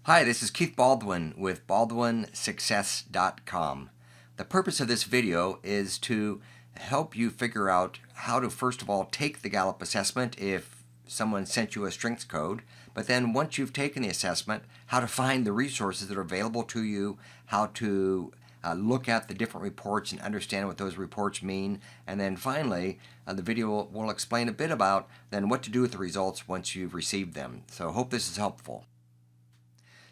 Hi, this is Keith Baldwin with BaldwinSuccess.com. The purpose of this video is to help you figure out how to first of all take the Gallup assessment if someone sent you a strengths code, but then once you've taken the assessment, how to find the resources that are available to you, how to look at the different reports and understand what those reports mean, and then finally the video will explain a bit about then what to do with the results once you've received them. So hope this is helpful.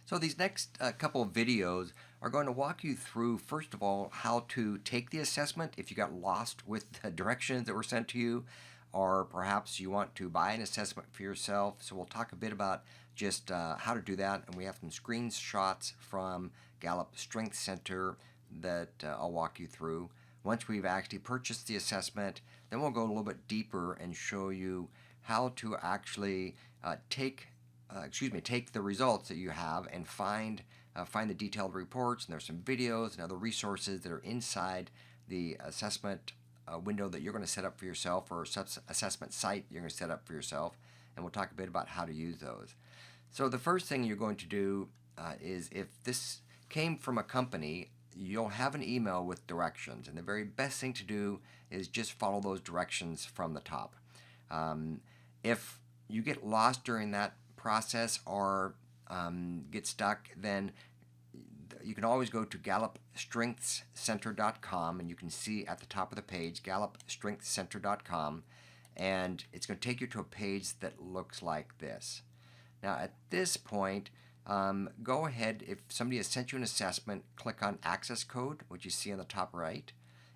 So these next couple of videos are going to walk you through, first of all, how to take the assessment if you got lost with the directions that were sent to you, or perhaps you want to buy an assessment for yourself. So we'll talk a bit about just how to do that, and we have some screenshots from Gallup Strength Center that I'll walk you through. Once we've actually purchased the assessment, then we'll go a little bit deeper and show you how to actually take the results that you have and find the detailed reports. And there's some videos and other resources that are inside the assessment window that you're going to set up for yourself, or assessment site you're going to set up for yourself. And we'll talk a bit about how to use those. So the first thing you're going to do is, if this came from a company, you'll have an email with directions. And the very best thing to do is just follow those directions from the top. If you get lost during that process or get stuck, then you can always go to GallupStrengthsCenter.com, and you can see at the top of the page GallupStrengthsCenter.com, and it's going to take you to a page that looks like this. Now at this point, go ahead, if somebody has sent you an assessment, click on access code, which you see on the top right.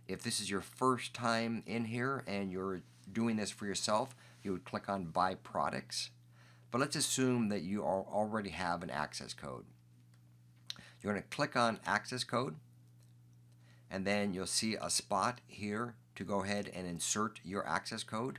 If this is your first time in here and you're doing this for yourself, you would click on buy products. But let's assume that you already have an access code. You're going to click on access code, and then you'll see a spot here to go ahead and insert your access code.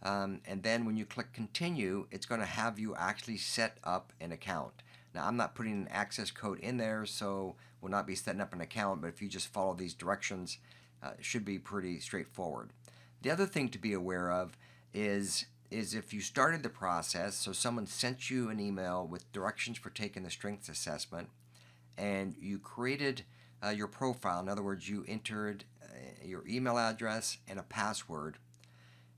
And then when you click continue, it's going to have you actually set up an account. Now I'm not putting an access code in there, so we'll not be setting up an account, but if you just follow these directions, it should be pretty straightforward. The other thing to be aware of is if you started the process, so someone sent you an email with directions for taking the strengths assessment, and you created your profile. In other words, you entered your email address and a password.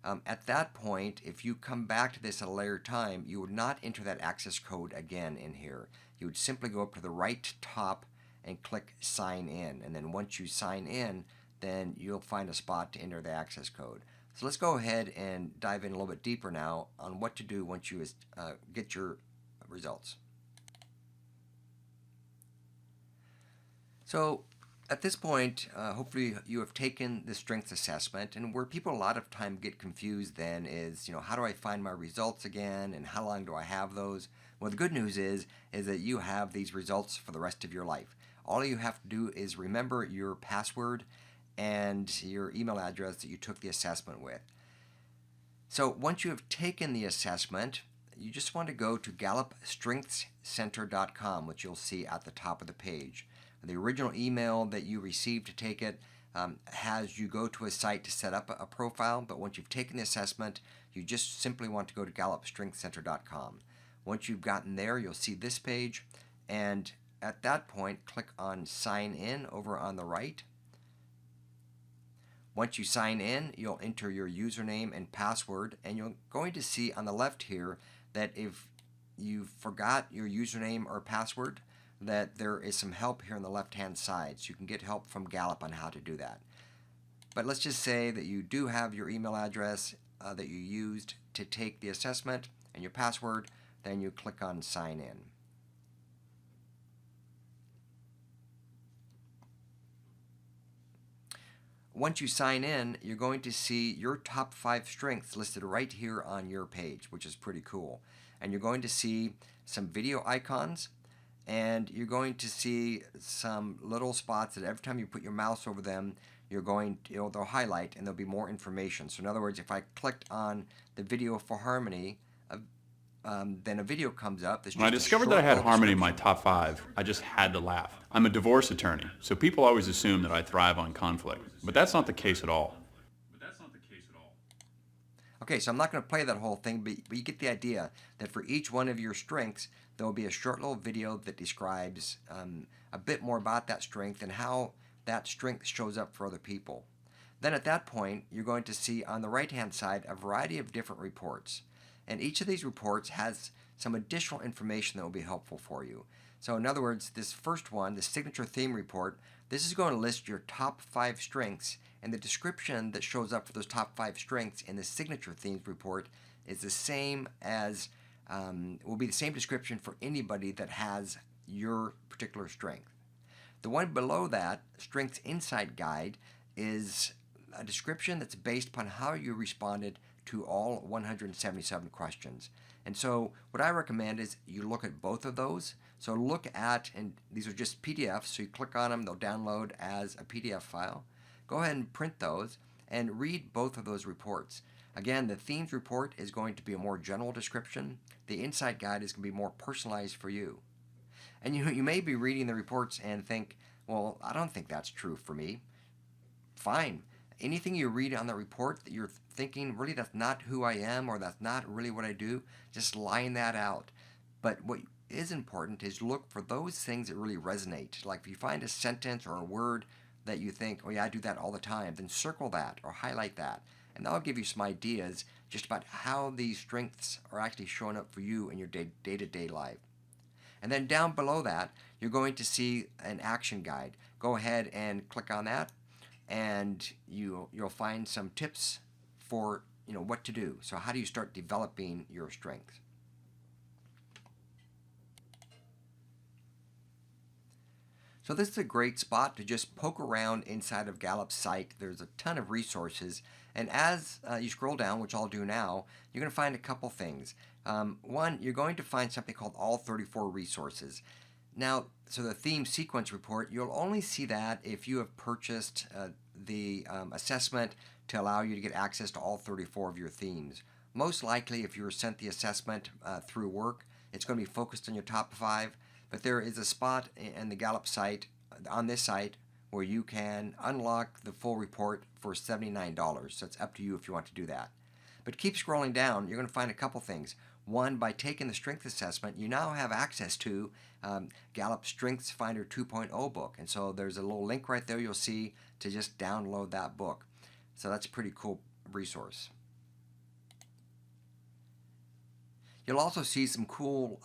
At that point, if you come back to this at a later time, you would not enter that access code again in here. You would simply go up to the right top and click sign in, and then once you sign in, then you'll find a spot to enter the access code. So let's go ahead and dive in a little bit deeper now on what to do once you get your results. So at this point, hopefully you have taken the strengths assessment, and where people a lot of time get confused then is, how do I find my results again, and how long do I have those? Well, the good news is that you have these results for the rest of your life. All you have to do is remember your password and your email address that you took the assessment with. So once you have taken the assessment, you just want to go to GallupStrengthsCenter.com, which you'll see at the top of the page. The original email that you received to take it has you go to a site to set up a profile, but once you've taken the assessment, you just simply want to go to GallupStrengthsCenter.com. Once you've gotten there, you'll see this page, and at that point, click on Sign In over on the right. Once you sign in, you'll enter your username and password, and you're going to see on the left here that if you forgot your username or password, that there is some help here on the left-hand side, so you can get help from Gallup on how to do that. But let's just say that you do have your email address that you used to take the assessment and your password, then you click on Sign In. Once you sign in, you're going to see your top 5 strengths listed right here on your page, which is pretty cool. And you're going to see some video icons, and you're going to see some little spots that every time you put your mouse over them, they'll highlight, and there'll be more information. So in other words, if I clicked on the video for harmony, then a video comes up. When I discovered that I had harmony in my top 5, I just had to laugh. I'm a divorce attorney, so people always assume that I thrive on conflict, but that's not the case at all. Okay, so I'm not going to play that whole thing, but you get the idea that for each one of your strengths, there will be a short little video that describes a bit more about that strength and how that strength shows up for other people. Then at that point, you're going to see on the right-hand side a variety of different reports. And each of these reports has some additional information that will be helpful for you. So in other words, this first one, the signature theme report, this is going to list your top 5 strengths, and the description that shows up for those top 5 strengths in the signature themes report is the same as, will be the same description for anybody that has your particular strength. The one below that, Strengths Insight Guide, is a description that's based upon how you responded to all 177 questions. And so what I recommend is you look at both of those. So look at, and these are just PDFs, so you click on them, they'll download as a PDF file. Go ahead and print those and read both of those reports. Again, the themes report is going to be a more general description. The Insight Guide is going to be more personalized for you. And you may be reading the reports and think, well, I don't think that's true for me. Fine. Anything you read on the report that you're thinking, really that's not who I am or that's not really what I do, just line that out. But what is important is look for those things that really resonate. Like if you find a sentence or a word that you think, oh yeah, I do that all the time, then circle that or highlight that. And that'll give you some ideas just about how these strengths are actually showing up for you in your day-to-day life. And then down below that, you're going to see an action guide. Go ahead and click on that, and you'll find some tips for what to do. So how do you start developing your strengths? So this is a great spot to just poke around inside of Gallup's site. There's a ton of resources, and as you scroll down, which I'll do now, you're going to find a couple things. One, you're going to find something called All 34 Resources. Now, so the theme sequence report, you'll only see that if you have purchased the assessment to allow you to get access to all 34 of your themes. Most likely, if you were sent the assessment through work, it's going to be focused on your top 5. But there is a spot in the Gallup site, on this site, where you can unlock the full report for $79. So it's up to you if you want to do that. But keep scrolling down. You're going to find a couple things. One, by taking the strength assessment, you now have access to Gallup's StrengthsFinder 2.0 book. And so there's a little link right there you'll see to just download that book. So that's a pretty cool resource. You'll also see some cool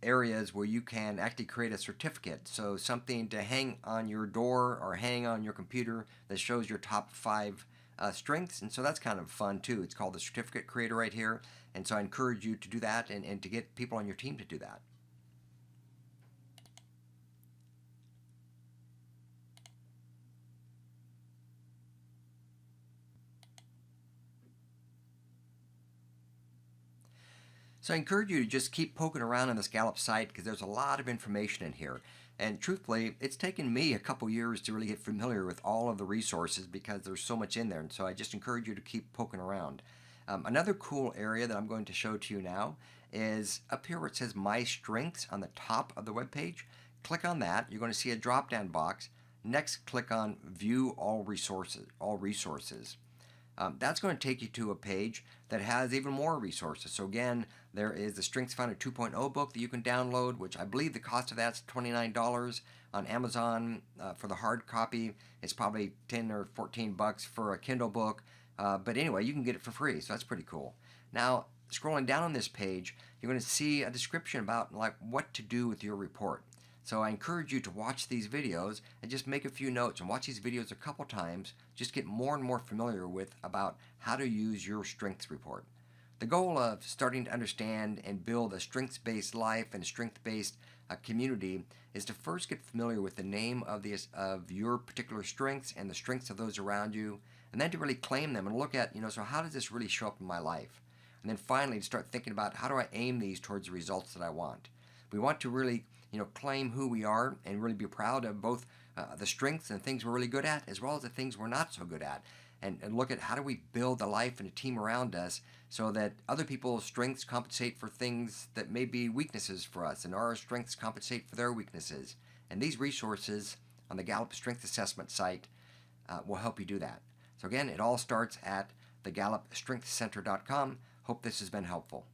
areas where you can actually create a certificate. So something to hang on your door or hang on your computer that shows your top 5 strengths. And so that's kind of fun too. It's called the Certificate Creator right here. And so I encourage you to do that and to get people on your team to do that. So I encourage you to just keep poking around on this Gallup site because there's a lot of information in here. And truthfully, it's taken me a couple years to really get familiar with all of the resources because there's so much in there. And so I just encourage you to keep poking around. Another cool area that I'm going to show to you now is up here where it says My Strengths on the top of the web page. Click on that. You're going to see a drop-down box. Next, click on View All Resources. That's going to take you to a page that has even more resources. So again, there is the StrengthsFinder 2.0 book that you can download, which I believe the cost of that's $29 on Amazon for the hard copy. It's probably $10 or $14 for a Kindle book. But anyway, you can get it for free, so that's pretty cool. Now, scrolling down on this page, you're going to see a description about like what to do with your report. So I encourage you to watch these videos and just make a few notes and watch these videos a couple times. Just get more and more familiar with about how to use your strengths report. The goal of starting to understand and build a strengths-based life and strength-based community is to first get familiar with the name of your particular strengths and the strengths of those around you, and then to really claim them and look at, so how does this really show up in my life? And then finally to start thinking about how do I aim these towards the results that I want. We want to really claim who we are and really be proud of both the strengths and things we're really good at as well as the things we're not so good at. And look at how do we build a life and a team around us so that other people's strengths compensate for things that may be weaknesses for us and our strengths compensate for their weaknesses. And these resources on the Gallup Strength Assessment site will help you do that. So again, it all starts at the GallupStrengthCenter.com. Hope this has been helpful.